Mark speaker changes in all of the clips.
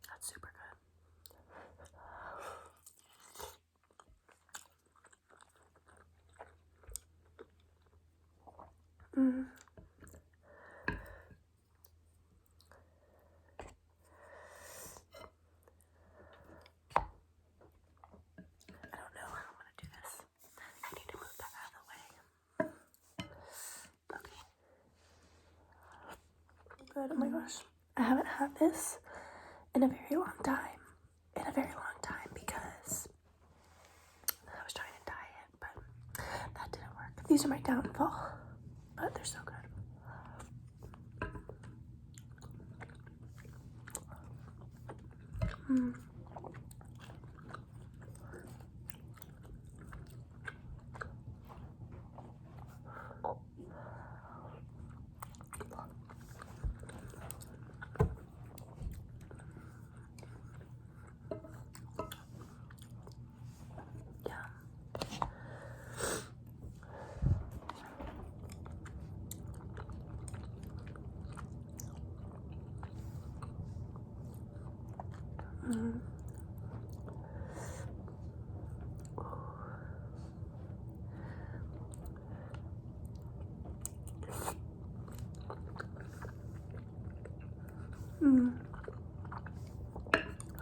Speaker 1: That's super good. I don't know how I'm gonna do this. I need to move that out of the way. Okay. Good. Oh my gosh. I haven't had this in a very long time. Because I was trying to diet, but that didn't work. These are my downfall, but they're so good.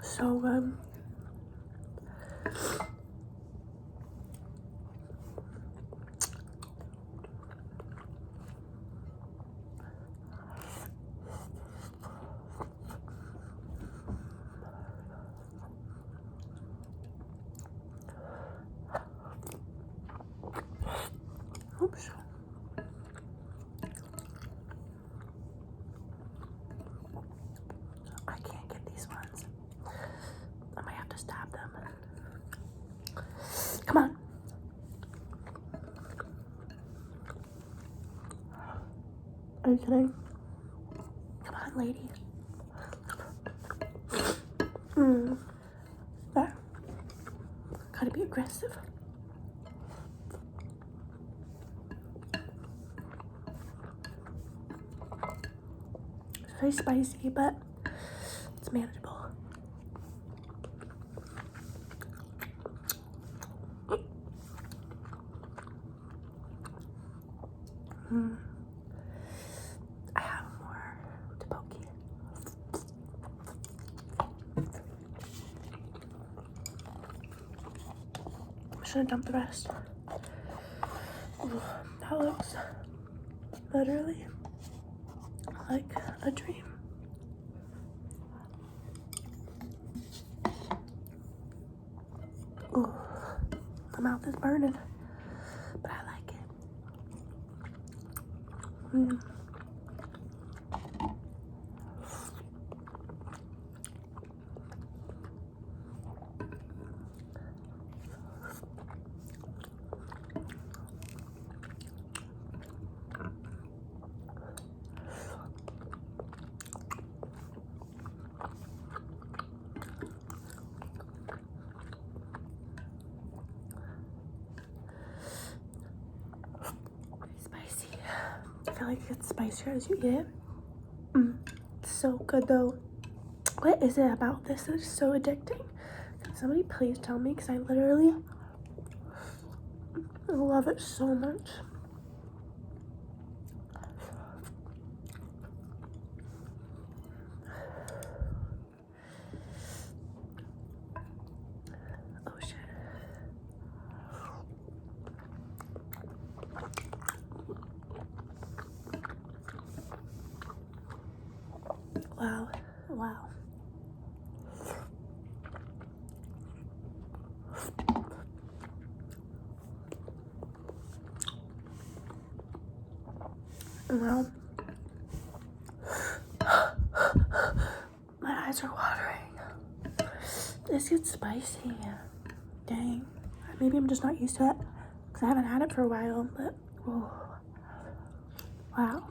Speaker 1: So good. Oops. I can't get these ones. I might have to stab them. Come on. Are you kidding? Come on, lady. There. Gotta be aggressive. It's very spicy, but it's manageable. I have more tteokbokki. I should have dumped the rest. Ooh, that looks literally like a dream. Ooh, my mouth is burning, but I like it. Spicy. I feel like it gets spicier as you get. It's so good though. What is it about this that is so addicting? Can somebody please tell me? Because I literally love it so much. Oh shit. Wow. Wow. Well, my eyes are watering. This gets spicy. Dang. Maybe I'm just not used to it because I haven't had it for a while, but oh, wow.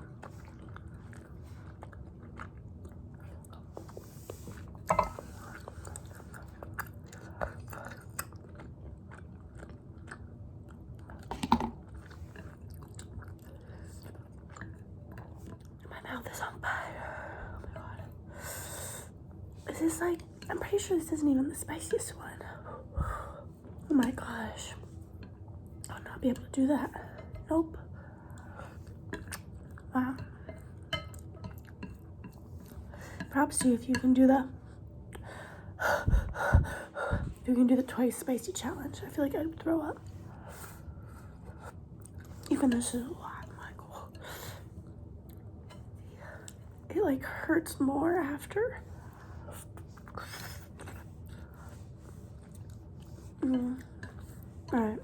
Speaker 1: My mouth is on fire. This is like, I'm pretty sure this isn't even the spiciest one. Oh my gosh. I'll not be able to do that. Nope. Wow. Props to you if you can do that. If you can do the twice spicy challenge. I feel like I'd throw up. Even this is a lot. My God. It like hurts more after. Alright.